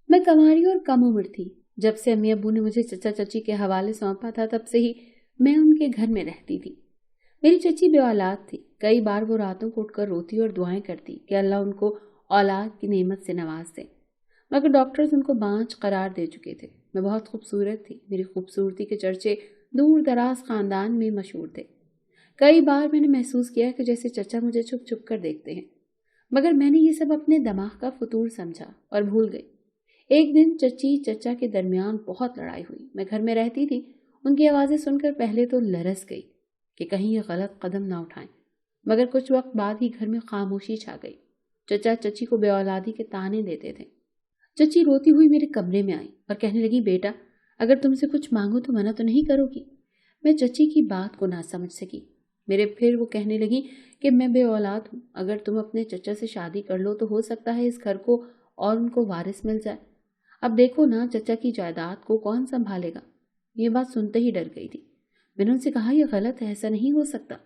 میں कंवारी और कम उम्र थी। जब से अम्मी अब्बू ने मुझे चचा चची के हवाले सौंपा था तब से ही मैं उनके घर में रहती थी। मेरी चची बे औलाद थी। कई बार वो रातों को उठकर रोती और दुआएं करती कि अल्लाह उनको औलाद की नेमत से नवाज दे, मगर डॉक्टर्स उनको बांझ करार दे चुके थे। मैं बहुत खूबसूरत थी। मेरी खूबसूरती के चर्चे दूर दराज खानदान में मशहूर थे। कई बार मैंने महसूस किया कि जैसे चचा मुझे छुप छुप कर देखते हैं, मगर मैंने ये सब अपने दिमाग का फतूर समझा और भूल गई। एक दिन चची चचा के दरमियान बहुत लड़ाई हुई। मैं घर में रहती थी। उनकी आवाज़ें सुनकर पहले तो लरस गई कि कहीं ये गलत कदम ना उठाएं, मगर कुछ वक्त बाद ही घर में खामोशी छा गई। चचा चची को बेऔलादी के ताने देते थे। चची रोती हुई मेरे कमरे में आई और कहने लगी, बेटा अगर तुमसे कुछ मांगो तो मना तो नहीं करोगी? मैं चची की बात को ना समझ सकी। फिर वो कहने लगी कि मैं बे औलाद हूँ। अगर तुम अपने चचा से शादी कर लो तो हो सकता है इस घर को और उनको वारिस मिल जाए। अब देखो ना, चचा की जायदाद को कौन संभालेगा? ये बात सुनते ही डर गई थी। मैंने उनसे कहा, यह गलत है, ऐसा नहीं हो सकता।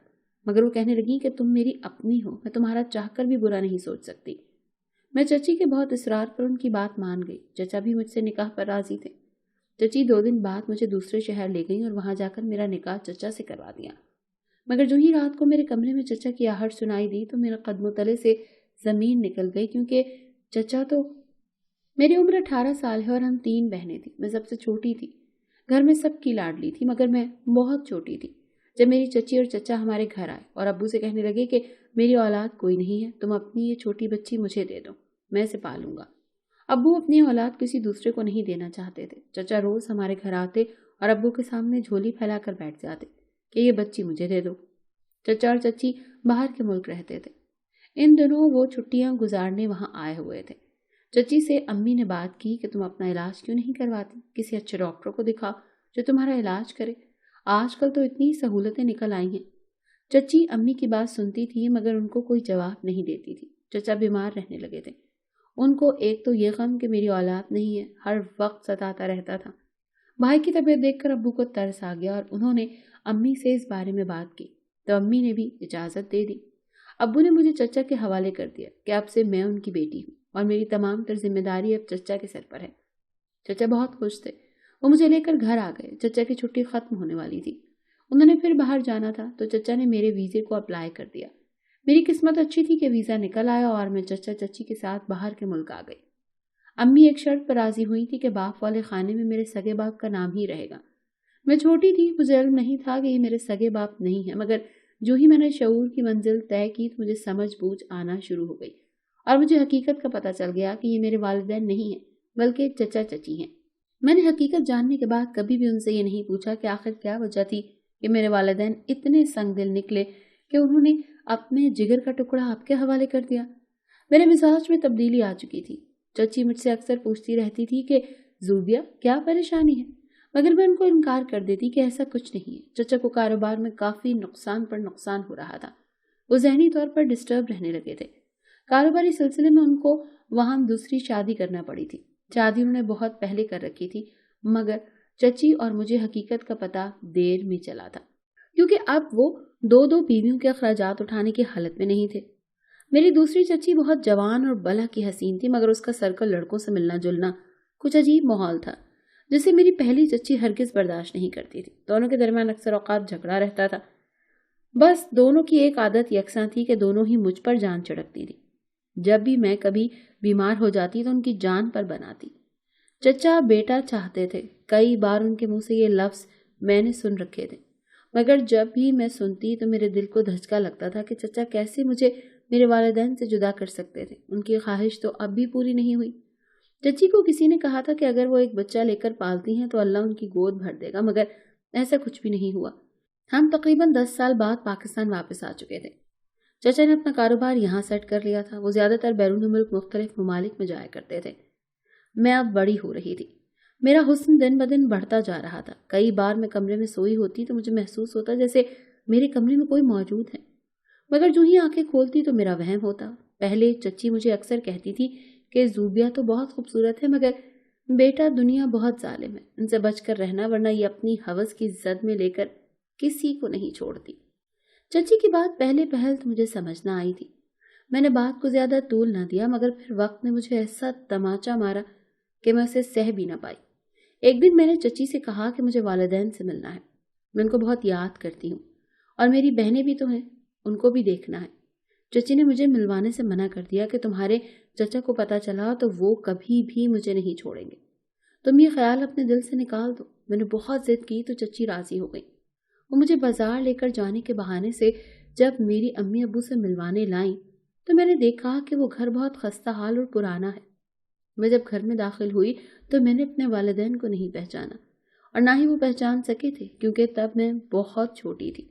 मगर वो कहने लगी कि तुम मेरी अपनी हो, मैं तुम्हारा चाहकर भी बुरा नहीं सोच सकती। मैं चची के बहुत इसरार पर उनकी बात मान गई। चचा भी मुझसे निकाह पर राजी थे। चची 2 दिन बाद मुझे दूसरे शहर ले गई और वहां जाकर मेरा निकाह चचा से करवा दिया। मगर जो ही रात को मेरे कमरे में चचा की आहट सुनाई दी तो मेरे कदमों तले से जमीन निकल गई, क्योंकि चचा तो मेरी उम्र 18 साल है और हम 3 बहनें थी। मैं सबसे छोटी थी। घर में सबकी लाडली थी, मगर मैं बहुत छोटी थी। जब मेरी चची और चचा हमारे घर आए और अब्बू से कहने लगे कि मेरी औलाद कोई नहीं है, तुम अपनी ये छोटी बच्ची मुझे दे दो, मैं इसे पालूंगा। अब्बू अपनी औलाद किसी दूसरे को नहीं देना चाहते थे। चचा रोज हमारे घर आते और अब्बू के सामने झोली फैलाकर बैठ जाते कि ये बच्ची मुझे दे दो। चचा और चची बाहर के मुल्क रहते थे। इन दिनों वो छुट्टियां गुजारने वहां आए हुए थे। चची से अम्मी ने बात की कि तुम अपना इलाज क्यों नहीं करवाती, किसी अच्छे डॉक्टर को दिखाओ जो तुम्हारा इलाज करे। आजकल तो इतनी सहूलतें निकल आई हैं। चची अम्मी की बात सुनती थी मगर उनको कोई जवाब नहीं देती थी। चचा बीमार रहने लगे थे। उनको एक तो ये गम कि मेरी औलाद नहीं है हर वक्त सताता रहता था। भाई की तबीयत देखकर अब्बू को तरस आ गया और उन्होंने अम्मी से इस बारे में बात की तो अम्मी ने भी इजाजत दे दी। अब्बू ने मुझे चचा के हवाले कर दिया कि अब से मैं उनकी बेटी हूँ और मेरी तमाम तर जिम्मेदारी अब चचा के सर पर है। चचा बहुत खुश थे। वो मुझे लेकर घर आ गए। चचा की छुट्टी खत्म होने वाली थी। उन्होंने फिर बाहर जाना था तो चचा ने मेरे वीजे को अप्लाई कर दिया। मेरी किस्मत अच्छी थी कि वीजा निकल आया और मैं चचा चची के साथ बाहर के मुल्क आ गई। अम्मी एक शर्त पर राजी हुई थी कि बाप वाले खाने में मेरे सगे बाप का नाम ही रहेगा। मैं छोटी थी, मुझे इल्म नहीं था कि ये मेरे सगे बाप नहीं है, मगर जो ही मैंने शऊर की मंजिल तय की तो मुझे समझ बूझ आना शुरू हो गई और मुझे हकीकत का पता चल गया कि ये मेरे वालिदैन नहीं हैं बल्कि चचा चची हैं। मैंने हकीकत जानने के बाद कभी भी उनसे ये नहीं पूछा कि आखिर क्या वजह थी कि मेरे वालिदैन इतने संग दिल निकले कि उन्होंने अपने जिगर का टुकड़ा आपके हवाले कर दिया। मेरे मिजाज में तब्दीली आ चुकी थी। चची मुझसे अक्सर पूछती रहती थी कि जूबिया क्या परेशानी है, मगर मैं उनको इनकार कर देती कि ऐसा कुछ नहीं है। चचा को कारोबार में काफी नुकसान पर नुकसान हो रहा था। वो जहनी तौर पर डिस्टर्ब रहने लगे थे। कारोबारी सिलसिले में उनको वहां दूसरी शादी करना पड़ी थी। शादी उन्होंने बहुत पहले कर रखी थी, मगर चची और मुझे हकीकत का पता देर में चला था, क्योंकि अब वो 2 बीवियों के अखराजात उठाने की हालत में नहीं थे। मेरी दूसरी चची बहुत जवान और बला की हसीन थी, मगर उसका सर्कल लड़कों से मिलना जुलना कुछ अजीब माहौल था जिसे मेरी पहली चची हरगिज बर्दाश्त नहीं करती थी। दोनों के दरमियान अक्सर औकात झगड़ा रहता था। बस दोनों की एक आदत यकसा थी कि दोनों ही मुझ पर जान छिड़कती थी। जब भी मैं कभी बीमार हो जाती तो उनकी जान पर बनाती। चचा बेटा चाहते थे। कई बार उनके मुंह से ये लफ्ज मैंने सुन रखे थे, मगर जब भी मैं सुनती तो मेरे दिल को धचका लगता था कि चचा कैसे मुझे मेरे वालिदैन से जुदा कर सकते थे। उनकी ख्वाहिश तो अब भी पूरी नहीं हुई। चची को किसी ने कहा था कि अगर वो एक बच्चा लेकर पालती हैं तो अल्लाह उनकी गोद भर देगा, मगर ऐसा कुछ भी नहीं हुआ। हम तकरीबन 10 साल बाद पाकिस्तान वापस आ चुके थे। चचा ने अपना कारोबार यहाँ सेट कर लिया था। वो ज्यादातर बैरून मुल्क मुख्तलिफ ममालिक में जाया करते थे। मैं अब बड़ी हो रही थी। मेरा हुस्न दिन ब दिन बढ़ता जा रहा था। कई बार मैं कमरे में सोई होती तो मुझे महसूस होता जैसे मेरे कमरे में कोई मौजूद है, मगर जो ही आंखें खोलती तो मेरा वहम होता। पहले चची मुझे अक्सर कहती थी कि जूबिया तो बहुत खूबसूरत है, मगर बेटा दुनिया बहुत जालिम है, इनसे बचकर रहना वरना ये अपनी हवस की जद में लेकर किसी को नहीं छोड़ती। चची की बात पहले पहल तो मुझे समझ न आई थी। मैंने बात को ज्यादा तूल न दिया, मगर फिर वक्त ने मुझे ऐसा तमाचा मारा कि मैं उसे सह भी ना पाई। एक दिन मैंने चची से कहा कि मुझे वालिदैन से मिलना है, मैं उनको बहुत याद करती हूँ और मेरी बहनें भी तो हैं, उनको भी देखना है। चची ने मुझे मिलवाने से मना कर दिया कि तुम्हारे चचा को पता चला तो वो कभी भी मुझे नहीं छोड़ेंगे, तुम ये ख्याल अपने दिल से निकाल दो। मैंने बहुत जिद की तो चची राजी हो गई। वो मुझे बाजार लेकर जाने के बहाने से जब मेरी अम्मी अब्बू से मिलवाने लाई तो मैंने देखा कि वो घर बहुत खस्ता हाल और पुराना है। मैं जब घर में दाखिल हुई तो मैंने अपने वालिदैन को नहीं पहचाना और ना ही वो पहचान सके थे, क्योंकि तब मैं बहुत छोटी थी।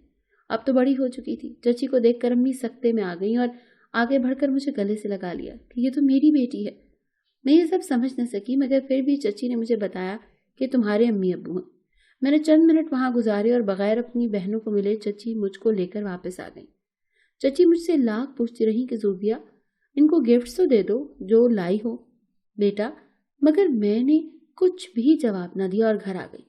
अब तो बड़ी हो चुकी थी। चची को देखकर अम्मी सख्ते में आ गई और आगे बढ़कर मुझे गले से लगा लिया कि ये तो मेरी बेटी है। मैं ये सब समझ न सकी, मगर फिर भी चची ने मुझे बताया कि तुम्हारे अम्मी अब्बू हैं। मैंने चंद मिनट वहां गुजारे और बगैर अपनी बहनों को मिले चची मुझको लेकर वापस आ गई। चची मुझसे लाख पूछती रही कि ज़ूबिया, इनको गिफ्ट्स तो दे दो जो लाई हो बेटा, मगर मैंने कुछ भी जवाब न दिया और घर आ गई।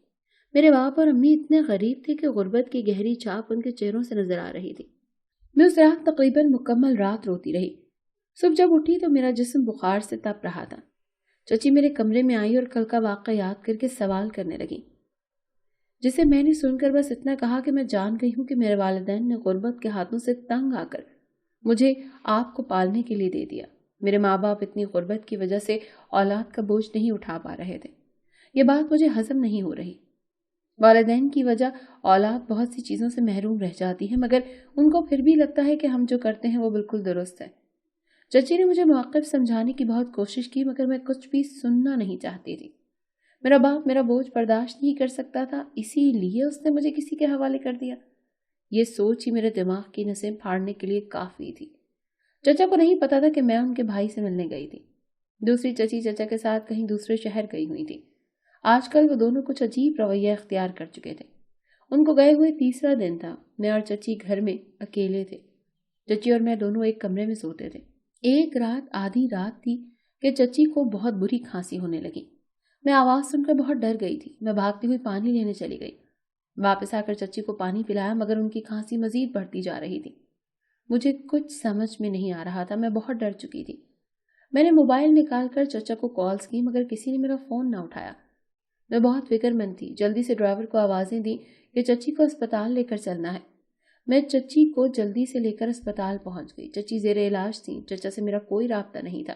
मेरे बाप और अम्मी इतने गरीब थे कि गुर्बत की गहरी छाप उनके चेहरों से नजर आ रही थी। मैं उस रात तकरीबन मुकम्मल रात रोती रही। सुबह जब उठी तो मेरा जिस्म बुखार से तप रहा था। चची मेरे कमरे में आई और कल का वाक़या याद करके सवाल करने लगी, जिसे मैंने सुनकर बस इतना कहा कि मैं जान गई हूँ कि मेरे वालिदैन ने गुर्बत के हाथों से तंग आकर मुझे आपको पालने के लिए दे दिया। मेरे माँ बाप इतनी गुर्बत की वजह से औलाद का बोझ नहीं उठा पा रहे थे। ये बात मुझे हजम नहीं हो रही। वालिदैन की वजह औलाद बहुत सी चीज़ों से महरूम रह जाती है, मगर उनको फिर भी लगता है कि हम जो करते हैं वो बिल्कुल दुरुस्त है। चची ने मुझे मौक़िफ़ समझाने की बहुत कोशिश की, मगर मैं कुछ भी सुनना नहीं चाहती थी। मेरा बाप मेरा बोझ बर्दाश्त नहीं कर सकता था, इसीलिए उसने मुझे किसी के हवाले कर दिया। ये सोच ही मेरे दिमाग की नसें फाड़ने के लिए काफ़ी थी। चचा को नहीं पता था कि मैं उनके भाई से मिलने गई थी। दूसरी चची चचा के साथ कहीं दूसरे शहर गई हुई थी। आजकल वो दोनों कुछ अजीब रवैया इख्तियार कर चुके थे। उनको गए हुए तीसरा दिन था। मैं और चची घर में अकेले थे। चची और मैं दोनों एक कमरे में सोते थे। एक रात आधी रात थी कि चची को बहुत बुरी खांसी होने लगी। मैं आवाज़ सुनकर बहुत डर गई थी। मैं भागती हुई पानी लेने चली गई। वापस आकर चची को पानी पिलाया, मगर उनकी खांसी मजीद बढ़ती जा रही थी। मुझे कुछ समझ में नहीं आ रहा था। मैं बहुत डर चुकी थी। मैंने मोबाइल निकालकर चचा को कॉल्स की, मगर किसी ने मेरा फ़ोन ना उठाया। मैं बहुत फिक्रमंद थी। जल्दी से ड्राइवर को आवाज़ें दी कि चची को अस्पताल लेकर चलना है। मैं चची को जल्दी से लेकर अस्पताल पहुंच गई। चची ज़ेरे इलाज थी। चचा से मेरा कोई राब्ता नहीं था।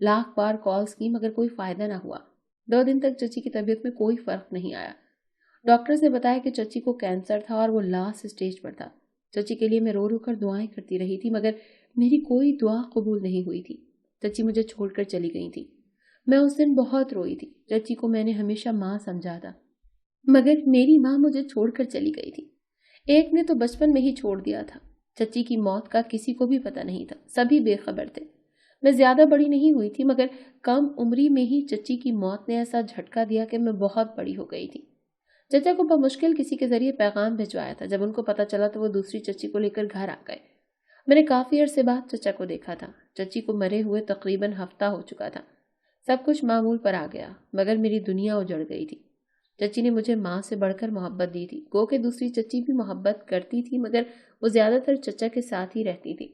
लाख बार कॉल्स की, मगर कोई फ़ायदा ना हुआ। 2 दिन तक चची की तबीयत में कोई फ़र्क नहीं आया। डॉक्टर्स ने बताया कि चची को कैंसर था और वो लास्ट स्टेज पर था। चची के लिए मैं रो रो कर दुआएं करती रही थी, मगर मेरी कोई दुआ कबूल नहीं हुई थी। चची मुझे छोड़कर चली गई थी। मैं उस दिन बहुत रोई थी। चची को मैंने हमेशा माँ समझा था, मगर मेरी माँ मुझे छोड़कर चली गई थी। एक ने तो बचपन में ही छोड़ दिया था। चची की मौत का किसी को भी पता नहीं था। सभी बेखबर थे। मैं ज्यादा बड़ी नहीं हुई थी, मगर कम उम्री में ही चची की मौत ने ऐसा झटका दिया कि मैं बहुत बड़ी हो गई थी। चचा को बमुश्किल किसी के जरिए पैगाम भिजवाया था। जब उनको पता चला तो वो दूसरी चची को लेकर घर आ गए। मैंने काफी अरसे बाद चचा को देखा था। चची को मरे हुए तकरीबन हफ्ता हो चुका था। सब कुछ मामूल पर आ गया, मगर मेरी दुनिया उजड़ गई थी। चची ने मुझे माँ से बढ़कर मोहब्बत दी थी। गो के दूसरी चची भी मोहब्बत करती थी, मगर वो ज्यादातर चचा के साथ ही रहती थी।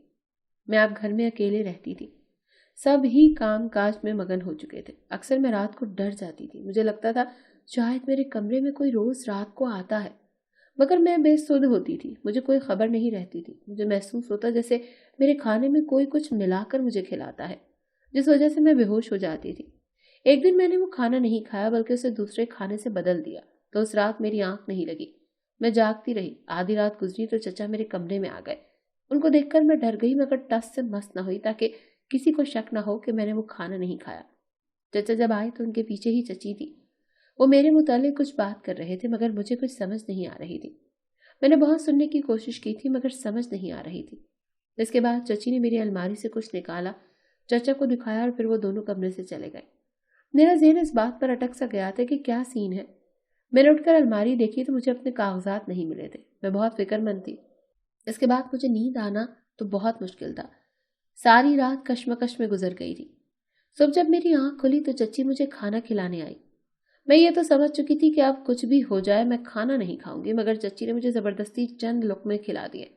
मैं अब घर में अकेले रहती थी। सब ही काम काज में मगन हो चुके थे। अक्सर मैं रात को डर जाती थी। मुझे लगता था शायद मेरे कमरे में कोई रोज रात को आता है, मगर मैं बेसुध होती थी। मुझे कोई खबर नहीं रहती थी। मुझे महसूस होता जैसे मेरे खाने में कोई कुछ मिलाकर मुझे खिलाता है, जिस वजह से मैं बेहोश हो जाती थी। एक दिन मैंने वो खाना नहीं खाया, बल्कि उसे दूसरे खाने से बदल दिया, तो उस रात मेरी आंख नहीं लगी। मैं जागती रही। आधी रात गुजरी तो चचा मेरे कमरे में आ गए। उनको देखकर मैं डर गई, मगर टस से मस न हुई ताकि किसी को शक न हो कि मैंने वो खाना नहीं खाया। चचा जब आए तो उनके पीछे ही चची थी। वो मेरे मुतालिक कुछ बात कर रहे थे, मगर मुझे कुछ समझ नहीं आ रही थी। मैंने बहुत सुनने की कोशिश की थी, मगर समझ नहीं आ रही थी। इसके बाद चची ने मेरी अलमारी से कुछ निकाला, चचा को दिखाया और फिर वो दोनों कमरे से चले गए। मेरा ज़हन इस बात पर अटक सा गया था कि क्या सीन है। मैंने उठकर अलमारी देखी तो मुझे अपने कागजात नहीं मिले थे। मैं बहुत फिक्रमंद थी। इसके बाद मुझे नींद आना तो बहुत मुश्किल था। सारी रात कश्मकश में गुजर गई थी। सुबह जब मेरी आंख खुली तो चची मुझे खाना खिलाने आई। मैं ये तो समझ चुकी थी कि अब कुछ भी हो जाए मैं खाना नहीं खाऊंगी, मगर चची ने मुझे जबरदस्ती चंद लुक़्मे खिला दिए।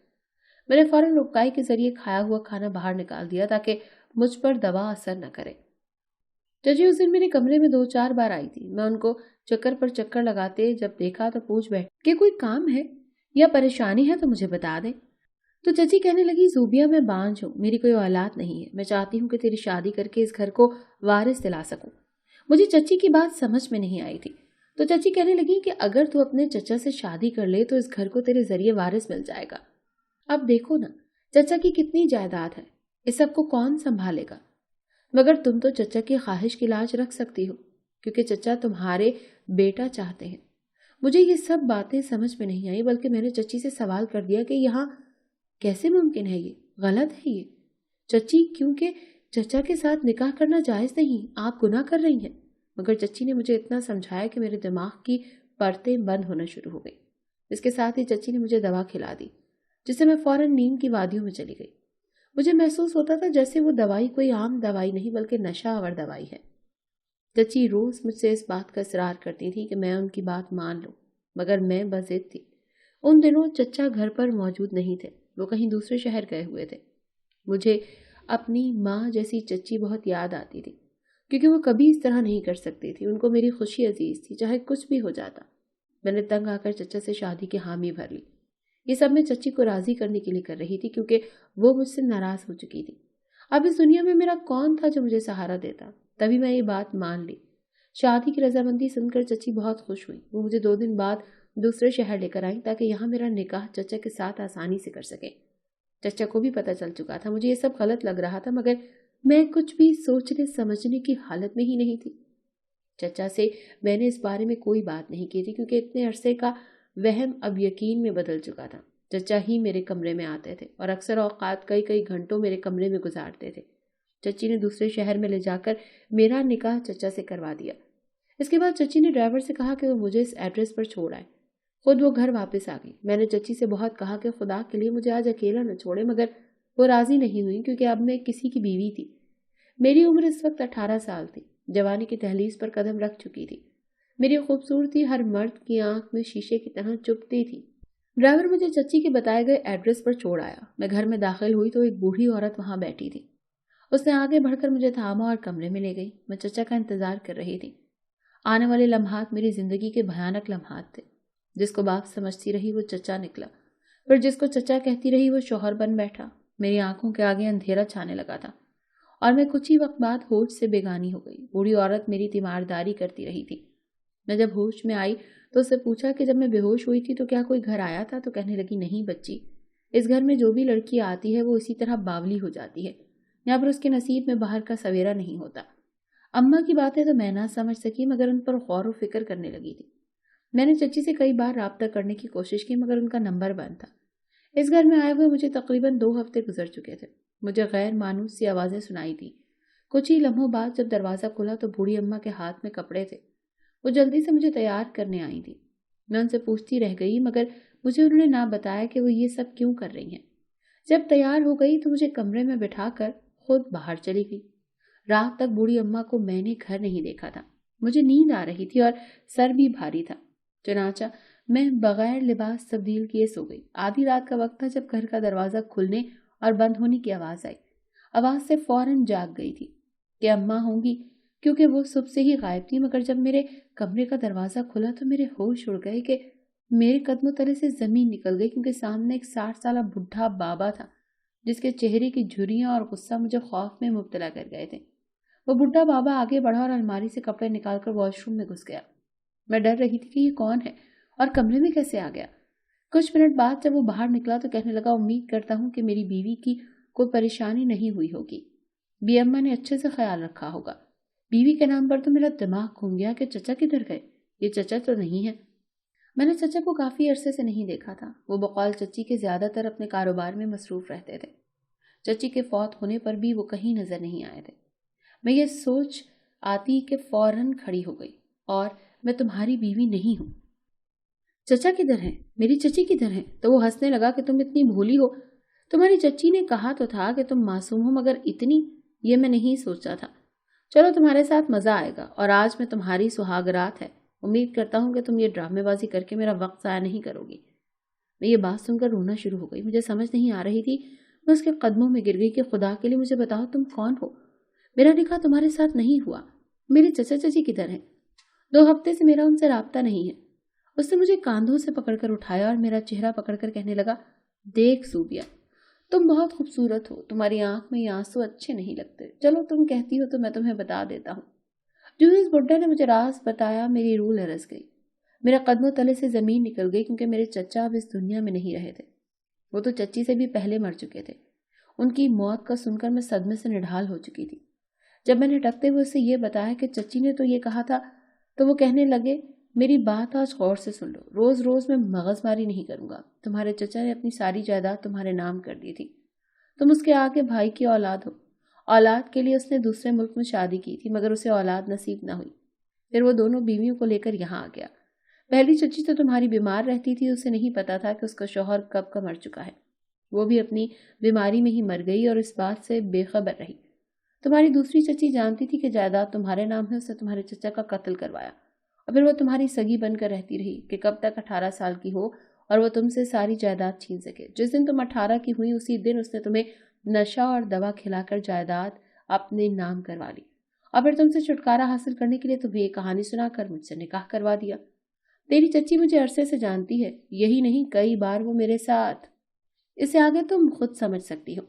मैंने फौरन रुकाई के जरिए खाया हुआ खाना बाहर निकाल दिया ताकि मुझ पर दवा असर न करे। चची उस दिन मेरे कमरे में 2-4 बार आई थी। मैं उनको चक्कर पर चक्कर लगाते जब देखा तो पूछ बैठ कि कोई काम है या परेशानी है तो मुझे बता दे। तो चची कहने लगी, ज़ूबिया मैं बांझ हूँ, मेरी कोई औलाद नहीं है। मैं चाहती हूँ कि तेरी शादी करके इस घर को वारिस दिला सकूं। मुझे चची की बात समझ में नहीं आई थी। तो चची कहने लगी कि अगर तू अपने चचा से शादी कर ले तो इस घर को तेरे जरिए वारिस मिल जाएगा। अब देखो ना, चचा की कितनी जायदाद है, इस सब को कौन संभालेगा? मगर तुम तो चचा की ख्वाहिश की लाज रख सकती हो, क्योंकि चचा तुम्हारे बेटा चाहते हैं। मुझे ये सब बातें समझ में नहीं आई, बल्कि मैंने चची से सवाल कर दिया कि यहाँ कैसे मुमकिन है, ये गलत है ये। चची, क्योंकि चचा के साथ निकाह करना जायज नहीं, आप गुनाह कर रही हैं। मगर चची ने मुझे इतना समझाया कि मेरे दिमाग की परतें बंद होना शुरू हो गई। इसके साथ ही चची ने मुझे दवा खिला दी, जिससे मैं फौरन नींद की वादियों में चली गई। मुझे महसूस होता था जैसे वो दवाई कोई आम दवाई नहीं बल्कि नशा आवर दवाई है। चची रोज मुझसे इस बात का इसरार करती थी कि मैं उनकी बात मान लूं, मगर मैं बज़िद थी। उन दिनों चचा घर पर मौजूद नहीं थे, वो कहीं दूसरे शहर गए हुए थे। मुझे अपनी माँ जैसी चची बहुत याद आती थी, क्योंकि वो कभी इस तरह नहीं कर सकती थी। उनको मेरी खुशी अजीज थी, चाहे कुछ भी हो जाता। मैंने तंग आकर चचा से शादी की हामी भर ली। ये सब मैं चची को राजी करने के लिए कर रही थी, क्योंकि वो मुझसे नाराज हो चुकी थी। अब इस दुनिया में मेरा कौन था जो मुझे सहारा देता? तभी मैं ये बात मान ली। शादी की रजामंदी सुनकर चची बहुत खुश हुई। वो मुझे 2 दिन बाद दूसरे शहर लेकर आई, ताकि यहाँ मेरा निकाह चचा के साथ आसानी से कर सके। चचा को भी पता चल चुका था। मुझे ये सब गलत लग रहा था, मगर मैं कुछ भी सोचने समझने की हालत में ही नहीं थी। चचा से मैंने इस बारे में कोई बात नहीं की थी, क्योंकि इतने अरसे का वहम अब यकीन में बदल चुका था। चचा ही मेरे कमरे में आते थे और अक्सर औकात कई कई घंटों मेरे कमरे में गुजारते थे। चची ने दूसरे शहर में ले जाकर मेरा निकाह चचा से करवा दिया। इसके बाद चची ने ड्राइवर से कहा कि वो मुझे इस एड्रेस पर छोड़ आए। खुद वो घर वापस आ गई। मैंने चची से बहुत कहा कि खुदा के लिए मुझे आज अकेला न छोड़े, मगर वो राजी नहीं हुई, क्योंकि अब मैं किसी की बीवी थी। मेरी उम्र इस वक्त 18 साल थी। जवानी की दहलीज पर कदम रख चुकी थी। मेरी खूबसूरती हर मर्द की आंख में शीशे की तरह चुभती थी। ड्राइवर मुझे चची के बताए गए एड्रेस पर छोड़ आया। मैं घर में दाखिल हुई तो एक बूढ़ी औरत वहां बैठी थी। उसने आगे बढ़कर मुझे थामा और कमरे में ले गई। मैं चचा का इंतजार कर रही थी। आने वाले लम्हात मेरी जिंदगी के भयानक लम्हात थे। जिसको बाप समझती रही वो चचा निकला, फिर जिसको चचा कहती रही वो शौहर बन बैठा। मेरी आंखों के आगे अंधेरा छाने लगा था और मैं कुछ ही वक्त बाद होश से बेगानी हो गई। बूढ़ी औरत मेरी तीमारदारी करती रही थी। मैं जब होश में आई तो उससे पूछा कि जब मैं बेहोश हुई थी तो क्या कोई घर आया था? तो कहने लगी, नहीं बच्ची, इस घर में जो भी लड़की आती है वो इसी तरह बावली हो जाती है। यहाँ पर उसके नसीब में बाहर का सवेरा नहीं होता। अम्मा की बातें तो मैं ना समझ सकी, मगर उन पर गौर व फिक्र करने लगी थी। मैंने चची से कई बार राब्ता करने की कोशिश की, मगर उनका नंबर बंद था। इस घर में आए हुए मुझे तकरीबन 2 हफ्ते गुजर चुके थे। मुझे गैर मानूस सी आवाजें सुनाई दी। कुछ ही लम्हों बाद जब दरवाजा खुला तो बूढ़ी अम्मा के हाथ में कपड़े थे। वो जल्दी से मुझे तैयार करने आई थी। मैं उनसे पूछती रह गई, मगर मुझे उन्होंने ना बताया कि वो ये सब क्यों कर रही हैं। जब तैयार हो गई तो मुझे कमरे में बिठाकर खुद बाहर चली गई। रात तक बूढ़ी अम्मा को मैंने घर नहीं देखा था। मुझे नींद आ रही थी और सर भी भारी था। चनाचा मैं बगैर लिबास तब्दील किए सो गई। आधी रात का वक्त था जब घर का दरवाजा खुलने और बंद होने की आवाज आई। आवाज से फौरन जाग गई थी कि अम्मा होंगी, क्योंकि वो सुबह से ही गायब थी। मगर जब मेरे कमरे का दरवाजा खुला तो मेरे होश उड़ गए कि मेरे कदमों तले से जमीन निकल गई, क्योंकि सामने एक 60 साल बुढ़ा बाबा था, जिसके चेहरे की झुर्रियां और गुस्सा मुझे खौफ में मुब्तला कर गए थे। वो बुढ़ा बाबा आगे बढ़ा और अलमारी से कपड़े निकालकर वॉशरूम में घुस गया। मैं डर रही थी कि ये कौन है और कमरे में कैसे आ गया। कुछ मिनट बाद जब वो बाहर निकला तो कहने लगा, उम्मीद करता हूँ कि मेरी बीवी की कोई परेशानी नहीं हुई होगी। बी अम्मा ने अच्छे से ख्याल रखा होगा। बीवी के नाम पर तो मेरा दिमाग घूम गया कि चचा किधर गए। ये चचा तो नहीं है। मैंने चचा को काफी अरसे से नहीं देखा था। वो बकौल चची के ज्यादातर अपने कारोबार में मसरूफ रहते थे। चची के फौत होने पर भी वो कहीं नजर नहीं आए थे। मैं ये सोच आती कि फौरन खड़ी हो गई, और मैं तुम्हारी बीवी नहीं हूं। चचा किधर हैं? मेरी चची किधर हैं? तो वो हंसने लगा कि तुम इतनी भोली हो। तुम्हारी चची ने कहा तो था कि तुम मासूम हो, मगर इतनी, ये मैं नहीं सोचा था। चलो तुम्हारे साथ मजा आएगा, और आज मैं तुम्हारी सुहागरात है। उम्मीद करता हूँ कि तुम ये ड्रामेबाजी करके मेरा वक्त ज़ाया नहीं करोगी। मैं ये बात सुनकर रोना शुरू हो गई। मुझे समझ नहीं आ रही थी। मैं उसके कदमों में गिर गई कि खुदा के लिए मुझे बताओ तुम कौन हो? मेरा निकाह तुम्हारे साथ नहीं हुआ। میرے چچا چچی کدھر ہیں؟ 2 ہفتے سے میرا ان سے رابطہ نہیں ہے۔ اس نے مجھے کاندھوں سے پکڑ کر اٹھایا اور میرا چہرہ پکڑ کر کہنے لگا، دیکھ صوبیہ، تم بہت خوبصورت ہو، تمہاری آنکھ میں یہ آنسو اچھے نہیں لگتے، چلو تم کہتی ہو تو میں تمہیں بتا دیتا ہوں۔ جو اس بڈھے نے مجھے راز بتایا، میری روح لرز گئی، میرے قدموں تلے سے زمین نکل گئی، کیونکہ میرے چچا اب اس دنیا میں نہیں رہے تھے۔ وہ تو چچی سے بھی پہلے مر چکے تھے۔ ان کی موت کا سن کر میں صدمے سے نڈھال ہو چکی تھی۔ جب میں نے ڈھکتے ہوئے اسے یہ بتایا کہ چچی نے تو یہ کہا تھا، تو وہ کہنے لگے، میری بات آج غور سے سن لو، روز روز میں مغز ماری نہیں کروں گا۔ تمہارے چچا نے اپنی ساری جائیداد تمہارے نام کر دی تھی، تم اس کے آگے بھائی کی اولاد ہو۔ اولاد کے لیے اس نے دوسرے ملک میں شادی کی تھی، مگر اسے اولاد نصیب نہ ہوئی۔ پھر وہ دونوں بیویوں کو لے کر یہاں آ گیا۔ پہلی چچی تو تمہاری بیمار رہتی تھی، اسے نہیں پتا تھا کہ اس کا شوہر کب کا مر چکا ہے۔ وہ بھی اپنی بیماری میں ہی مر گئی اور اس بات سے بے خبر رہی۔ تمہاری دوسری چچی جانتی تھی کہ جائیداد تمہارے نام ہے، اس نے تمہارے چچا کا قتل کروایا، اور پھر وہ تمہاری سگی بن کر رہتی رہی کہ کب تک 18 سال کی ہو اور وہ تم سے ساری جائیداد چھین سکے۔ جس دن تم 18 کی ہوئی، اسی دن اس نے تمہیں نشہ اور دوا کھلا کر جائیداد اپنے نام کروا لی، اور پھر تم سے چھٹکارا حاصل کرنے کے لیے تمہیں یہ کہانی سنا کر مجھ سے نکاح کروا دیا۔ تیری چچی مجھے عرصے سے جانتی ہے، یہی نہیں کئی بار وہ میرے ساتھ، اسے آگے تم خود سمجھ سکتی ہو۔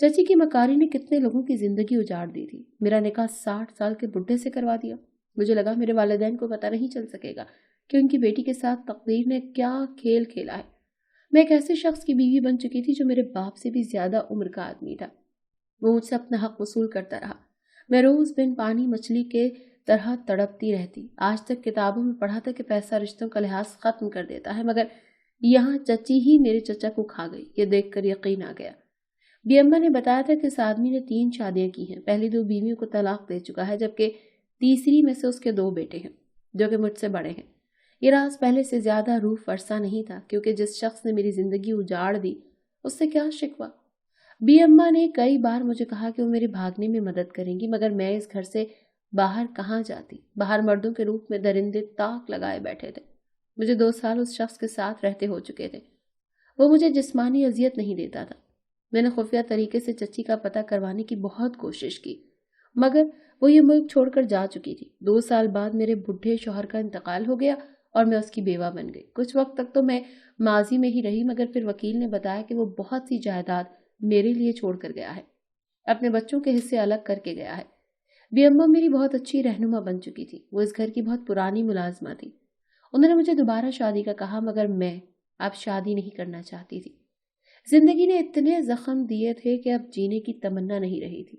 چچی کی مکاری نے کتنے لوگوں کی زندگی اجاڑ دی تھی۔ میرا نکاح 60 سال کے بڈھے سے کروا دیا۔ مجھے لگا میرے والدین کو پتہ نہیں چل سکے گا کہ ان کی بیٹی کے ساتھ تقدیر نے کیا کھیل کھیلا ہے۔ میں ایک ایسے شخص کی بیوی بن چکی تھی جو میرے باپ سے بھی زیادہ عمر کا آدمی تھا۔ وہ مجھ سے اپنا حق وصول کرتا رہا۔ میں روز بن پانی مچھلی کے طرح تڑپتی رہتی۔ آج تک کتابوں میں پڑھا تھا کہ پیسہ رشتوں کا لحاظ ختم کر دیتا ہے، مگر یہاں چچی ہی میرے چچا کو کھا گئی۔ یہ دیکھ کر یقین آ گیا۔ بی اماں نے بتایا تھا کہ اس آدمی نے 3 شادیاں کی ہیں، پہلی 2 بیویوں کو طلاق دے چکا ہے، جبکہ تیسری میں سے اس کے 2 بیٹے ہیں جو کہ مجھ سے بڑے ہیں۔ یہ راز پہلے سے زیادہ روح فرسا نہیں تھا، کیونکہ جس شخص نے میری زندگی اجاڑ دی اس سے کیا شکوہ۔ بی اماں نے کئی بار مجھے کہا کہ وہ میرے بھاگنے میں مدد کریں گی، مگر میں اس گھر سے باہر کہاں جاتی؟ باہر مردوں کے روپ میں درندے تاک لگائے بیٹھے تھے۔ مجھے 2 سال اس شخص کے ساتھ رہتے ہو چکے تھے۔ وہ مجھے جسمانی اذیت نہیں دیتا تھا۔ میں نے خفیہ طریقے سے چچی کا پتہ کروانے کی بہت کوشش کی، مگر وہ یہ ملک چھوڑ کر جا چکی تھی۔ 2 سال بعد میرے بڈھے شوہر کا انتقال ہو گیا اور میں اس کی بیوہ بن گئی۔ کچھ وقت تک تو میں ماضی میں ہی رہی، مگر پھر وکیل نے بتایا کہ وہ بہت سی جائیداد میرے لیے چھوڑ کر گیا ہے، اپنے بچوں کے حصے الگ کر کے گیا ہے۔ بی اماں میری بہت اچھی رہنما بن چکی تھی۔ وہ اس گھر کی بہت پرانی ملازمہ تھی۔ انہوں نے مجھے دوبارہ شادی کا کہا، مگر میں اب شادی نہیں کرنا چاہتی تھی۔ زندگی نے اتنے زخم دیے تھے کہ اب جینے کی تمنا نہیں رہی تھی۔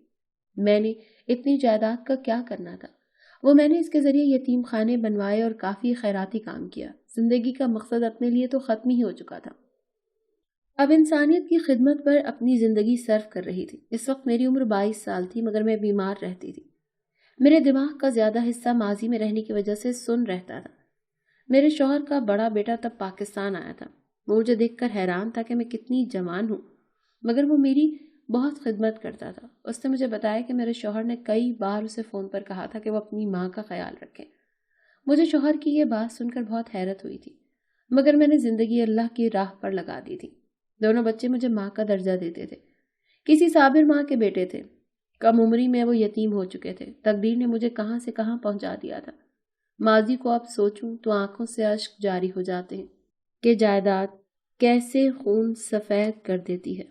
میں نے اتنی جائیداد کا کیا کرنا تھا؟ وہ میں نے اس کے ذریعے یتیم خانے بنوائے اور کافی خیراتی کام کیا۔ زندگی کا مقصد اپنے لیے تو ختم ہی ہو چکا تھا۔ اب انسانیت کی خدمت پر اپنی زندگی صرف کر رہی تھی۔ اس وقت میری عمر 22 سال تھی، مگر میں بیمار رہتی تھی۔ میرے دماغ کا زیادہ حصہ ماضی میں رہنے کی وجہ سے سن رہتا تھا۔ میرے شوہر کا بڑا بیٹا تب پاکستان آیا تھا۔ وہ مجھے دیکھ کر حیران تھا کہ میں کتنی جوان ہوں، مگر وہ میری بہت خدمت کرتا تھا۔ اس نے مجھے بتایا کہ میرے شوہر نے کئی بار اسے فون پر کہا تھا کہ وہ اپنی ماں کا خیال رکھے۔ مجھے شوہر کی یہ بات سن کر بہت حیرت ہوئی تھی، مگر میں نے زندگی اللہ کی راہ پر لگا دی تھی۔ دونوں بچے مجھے ماں کا درجہ دیتے تھے۔ کسی صابر ماں کے بیٹے تھے۔ کم عمری میں وہ یتیم ہو چکے تھے۔ تقدیر نے مجھے کہاں سے کہاں پہنچا دیا تھا۔ ماضی کو اب سوچوں تو آنکھوں سے اشک جاری ہو جاتے ہیں کہ جائیداد کیسے خون سفید کر دیتی ہے۔